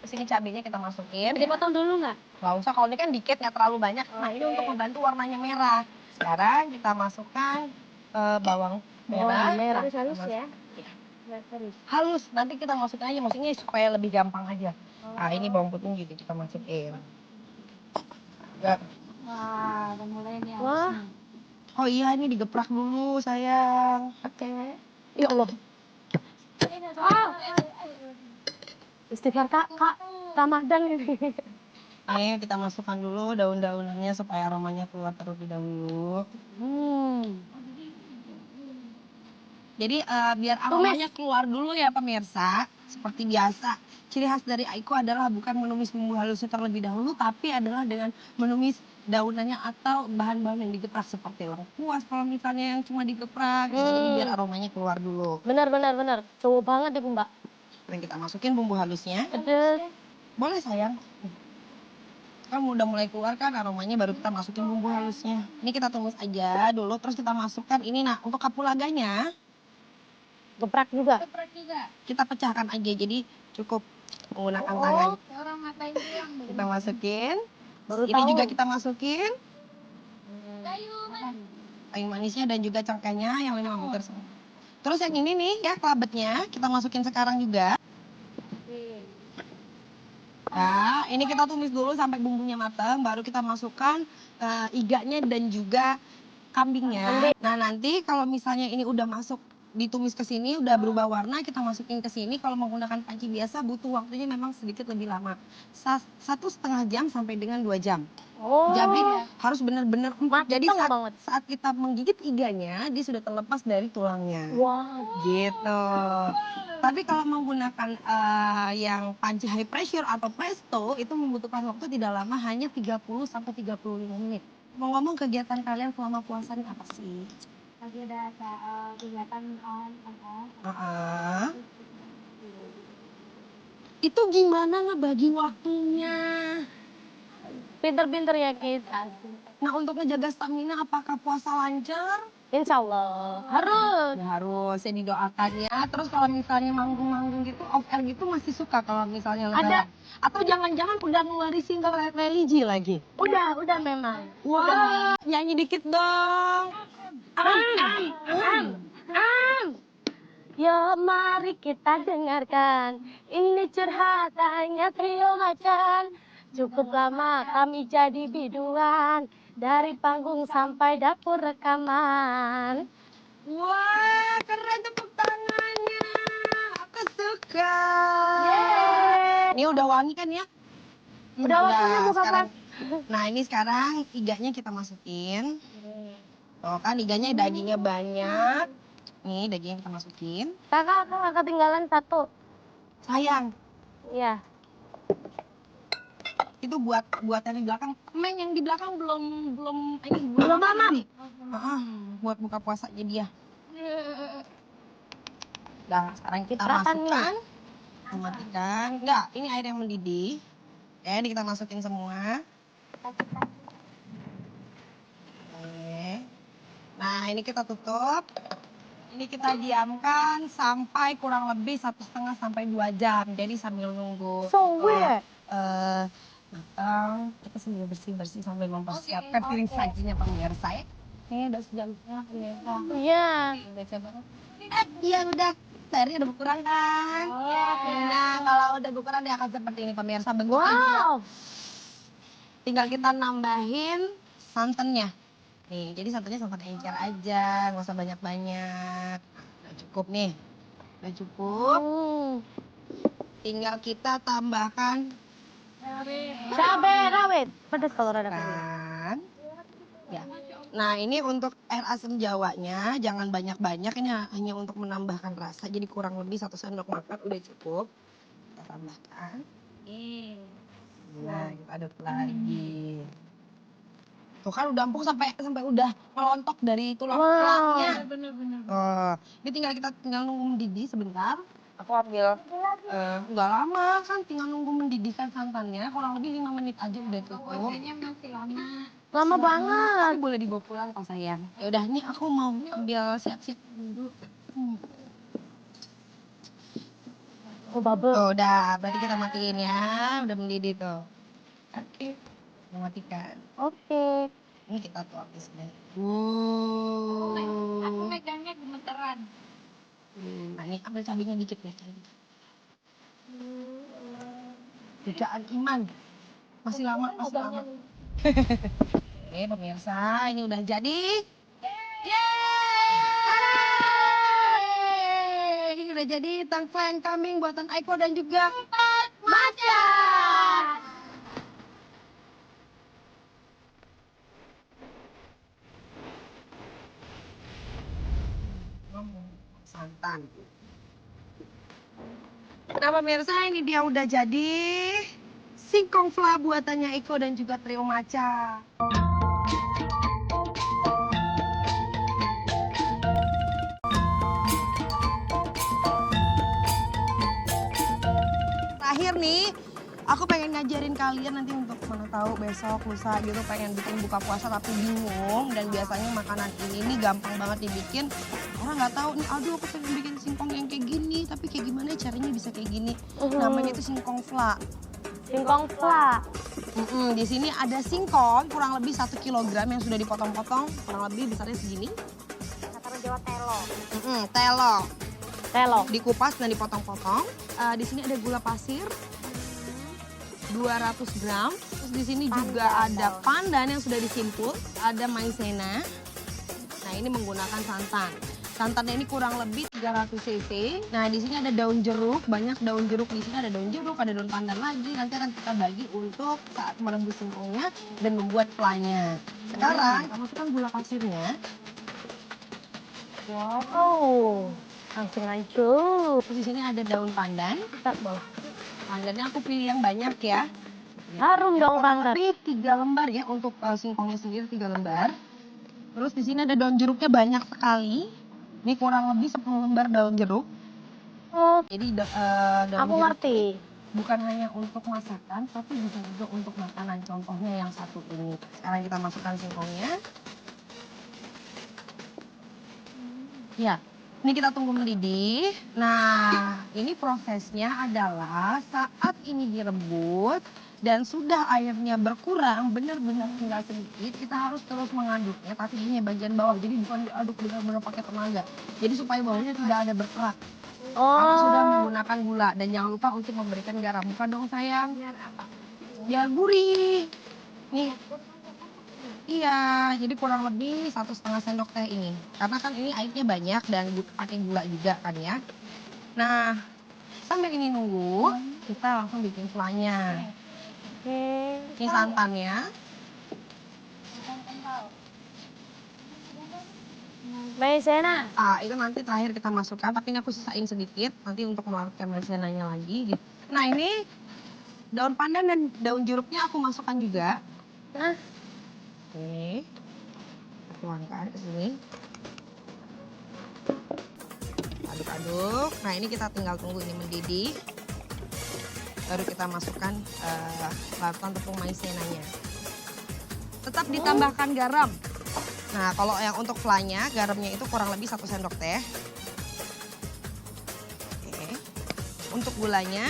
Terus ini cabenya kita masukin. Dipotong dulu nggak? Nggak usah, kalau ini kan dikit, nggak terlalu banyak. Nah, ini untuk membantu warnanya merah. Sekarang kita masukkan bawang merah. Halus ya? Halus, nanti kita masukin aja, maksudnya supaya lebih gampang aja. Nah, ini bawang putih juga kita masukin. Enggak. Wah, udah mulai nih. Wah. Oh iya, ini digeprak dulu, sayang. Oke. Ya Allah. Istighfar kak, Ramadan ini. Ayo kita masukkan dulu daun-daunannya supaya aromanya keluar terlebih dahulu. Jadi biar aromanya keluar dulu ya pemirsa, seperti biasa. Ciri khas dari Aiko adalah bukan menumis bumbu halusnya terlebih dahulu, tapi adalah dengan menumis daunannya atau bahan-bahan yang digeprak seperti lengkuas kalau misalnya yang cuma digeprak. Jadi biar aromanya keluar dulu. Benar. Cowok banget deh Mbak. Dan kita masukin bumbu halusnya. Pedes. Boleh sayang. Kamu udah mulai keluar kan aromanya, baru kita masukin bumbu halusnya. Ini kita tumis aja dulu, terus kita masukkan ini. Nah, untuk kapulaganya Geprak juga. kita pecahkan aja, jadi cukup menggunakan tangan. Orang ngatain bilang Kita masukin. Baru Ini tahu. juga kita masukin. Kayu manisnya dan juga cangkehnya yang 5 butir. Terus yang ini nih ya, kelabetnya kita masukin sekarang juga. Nah, ini kita tumis dulu sampai bumbunya matang, baru kita masukkan iganya dan juga kambingnya. Nah, nanti kalau misalnya ini udah masuk ditumis ke sini, udah berubah warna, kita masukin ke sini. Kalau menggunakan panci biasa butuh waktunya memang sedikit lebih lama. 1,5 jam sampai dengan 2 jam. Jadi harus benar-benar empuk. Jadi saat kita menggigit iganya, dia sudah terlepas dari tulangnya. Wow. Gitu. Tapi kalau menggunakan yang panci high pressure atau presto, itu membutuhkan waktu tidak lama, hanya 30 sampai 35 menit. Ngomong kegiatan kalian selama puasa ini apa sih? Lagi ada kegiatan Itu gimana ngebagi waktunya? Pinter-pinter ya kita. Nah, untuk ngejaga stamina apakah puasa lancar? Insya Allah. Harus. Ya, harus ya didoakan ya. Terus kalau misalnya manggung-manggung gitu, off air gitu masih suka kalau misalnya lebaran? Atau jangan-jangan udah ngeluarin single religi lagi? Udah memang. Wah, nyanyi dikit dong. Ya mari kita dengarkan, ini curhatannya trio macan. Cukup lama kami jadi biduan, dari panggung sampai dapur rekaman. Wah, keren, tepuk tangannya. Aku suka. Ini udah wangi kan ya? Udah waktunya buka sekarang. Nah, ini sekarang iganya kita masukin. Tuh kan iganya dagingnya banyak. Nih dagingnya kita masukin. Kakak ketinggalan satu. Sayang. Iya. Itu buat yang di belakang. Meng yang di belakang belum mama. Buat buka puasanya dia. Nah, sekarang kita masukkan. Matikan. Enggak, ini air yang mendidih. Ya, ini kita masukin semua. Oke. Nah, ini kita tutup. Ini kita diamkan sampai kurang lebih 1,5 sampai 2 jam. Jadi sambil nunggu matang, kita sambil bersih-bersih sambil mempersiapkan piring sajinya pemirsa ya. Ini udah sejamnya pemirsa. Iya. Udah coba. Iya udah. Airnya udah berkurang kan? Nah, kalau udah berkurang dia akan seperti ini pemirsa. Wow. Tinggal kita nambahin santannya. Nih, jadi santannya santan encer aja, nggak usah banyak-banyak. Udah cukup nih. Udah cukup. Tinggal kita tambahkan cabai rawit. Pedas kalau rada pedas. kan. Ya. Nah, ini untuk air asam jawanya jangan banyak-banyak, ini hanya untuk menambahkan rasa. Jadi kurang lebih 1 sendok makan udah cukup. Kita tambahkan. Nah, kita aduk lagi. Tuh kan udah empuk sampai udah melontok dari tulang-tulangnya. bener-bener. Ini tinggal nunggu mendidih sebentar. Aku ambil nggak lama kan, tinggal nunggu mendidihkan santannya kurang lebih 5 menit aja udah cukup. Kayaknya masih lama. Lama banget. Tapi boleh dibawa pulang kalau sayang. Ya udah, nih aku mau ambil siap-siap dulu. Oh, bubble. Tuh, udah, berarti kita matiin ya. Udah mendidih tuh. Oke. Kita matikan. Oke. Ini kita tuang di sini. Aku megangnya gemeteran. Nah, ini ambil cabenya dikit ya. Bacaan iman. Masih lama, masih lama. Oke, pemirsa, ini udah jadi. Yeay! Ini udah jadi tengkleng kambing buatan Aiko dan juga Maca. Santan. Nah pemirsa, ini dia udah jadi singkong fla buatannya Iko dan juga trio Maca. Terakhir nih, aku pengen ngajarin kalian nanti untuk mana tahu besok lusa gitu pengen bikin buka puasa tapi bingung, dan biasanya makanan ini nih gampang banget dibikin. Orang nggak tahu nih, aduh aku pengen bikin singkong yang kayak gini, tapi kayak gimana caranya bisa kayak gini. Namanya itu singkong fla. Singkong fla. Di sini ada singkong kurang lebih 1 kilogram yang sudah dipotong-potong, kurang lebih besarnya segini. Kata Jawa telo. Telo. Telo. Dikupas dan dipotong-potong. Di sini ada gula pasir 200 gram. Terus di sini juga ada pandan yang sudah disimpul, ada maizena. Nah, ini menggunakan santan. Santannya ini kurang lebih 300 cc. Nah, di sini ada daun jeruk, banyak daun jeruk. Di sini ada daun jeruk, ada daun pandan lagi. Nanti akan kita bagi untuk saat merebus singkongnya dan membuat planya. Sekarang, kita masukkan gula pasirnya. Wow. Langsung lanjut. Terus di sini ada daun pandan. Kita bawa. Pandannya aku pilih yang banyak ya. Harum dong pandan. Tapi 3 lembar ya untuk singkongnya sendiri 3 lembar. Terus di sini ada daun jeruknya banyak sekali. Ini kurang lebih 10 lembar daun jeruk. Oh, Jadi daun aku jeruk ngerti. bukan hanya untuk masakan, tapi bisa juga untuk makanan. Contohnya yang satu ini. Sekarang kita masukkan singkongnya. Ya, ini kita tunggu mendidih. Nah, ini prosesnya adalah saat ini direbus dan sudah airnya berkurang, benar-benar tinggal sedikit, kita harus terus mengaduknya, tapi ini bagian bawah, jadi bukan diaduk benar-benar pakai tenaga. Jadi supaya bawahnya tidak ada berkerak. Aku sudah Oh, menggunakan gula dan jangan lupa untuk memberikan garam. Bukan dong sayang. Biar gurih. Nih. Iya, jadi kurang lebih 1,5 sendok teh ini. Karena kan ini airnya banyak dan pakai gula juga kan ya. Nah, sambil ini nunggu, kita langsung bikin flanya. oke. Ini santannya. Maizena. Itu nanti terakhir kita masukkan, tapi ini aku sisain sedikit nanti untuk melarutkan maizenanya lagi. Gitu. Nah, ini daun pandan dan daun jeruknya aku masukkan juga. Nah, Oke, tuangkan ke sini. Aduk-aduk. Nah, ini kita tinggal tunggu ini mendidih. Baru kita masukkan larutan tepung maizenanya. Tetap ditambahkan garam. Nah, kalau yang untuk flanya, garamnya itu kurang lebih 1 sendok teh. Oke. Untuk gulanya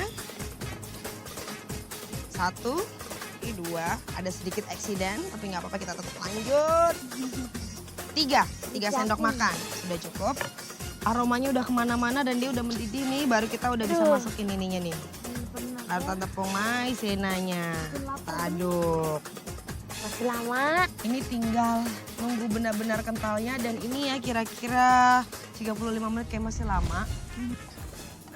1, 2, ada sedikit eksiden, tapi nggak apa-apa, kita tetap lanjut. 3 sendok makan, sudah cukup. Aromanya udah kemana-mana dan dia udah mendidih nih, baru kita udah bisa masukin ininya nih. Larutan tepung maizenanya, kita aduk. masih lama. Ini tinggal nunggu benar-benar kentalnya dan ini ya kira-kira 35 menit kayak masih lama.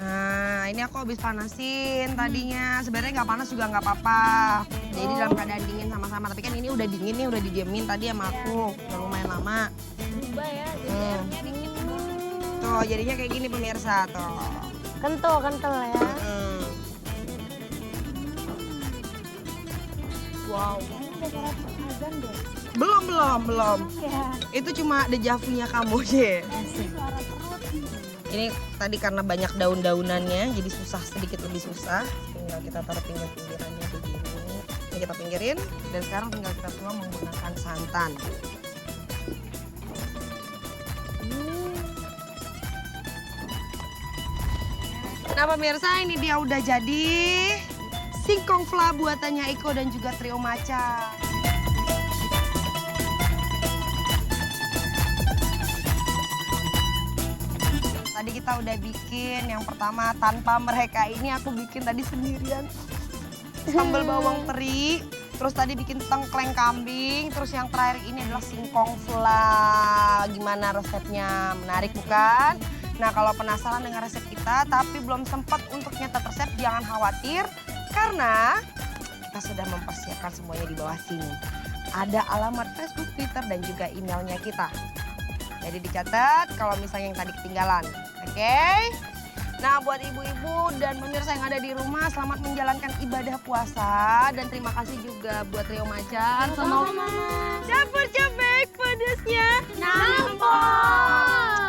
Nah, ini aku habis panasin tadinya. Sebenarnya nggak panas juga nggak apa-apa. Jadi dalam keadaan dingin sama-sama. Tapi kan ini udah dingin nih, udah didiemin tadi sama aku. Udah lumayan lama. Berubah ya, jadi airnya dikit. Tuh, jadinya kayak gini pemirsa tuh. Kental ya. Wow. Ini udah kayak azan deh. Belum. Ya, Itu cuma dejavunya kamu sih. suara perut. Ini tadi karena banyak daun-daunannya jadi sedikit lebih susah. Tinggal kita taruh pinggir-pinggirannya begini. Ini kita pinggirin dan sekarang tinggal kita tuang menggunakan santan. Nah Nah pemirsa, ini dia udah jadi singkong fla buatannya Iko dan juga trio maca. Tadi kita udah bikin yang pertama tanpa mereka, ini aku bikin tadi sendirian. Sambal bawang teri, terus tadi bikin tengkleng kambing, terus yang terakhir ini adalah singkong fla. Gimana resepnya? Menarik bukan? Nah kalau penasaran dengan resep kita tapi belum sempat untuk nyatet resep, jangan khawatir karena kita sudah mempersiapkan semuanya di bawah sini. Ada alamat Facebook, Twitter, dan juga emailnya kita. Jadi dicatat kalau misalnya yang tadi ketinggalan. Oke? Nah buat ibu-ibu dan pemirsa yang ada di rumah, selamat menjalankan ibadah puasa. Dan terima kasih juga buat Trio Macan. Sama dapur cobek pedasnya. Nampol.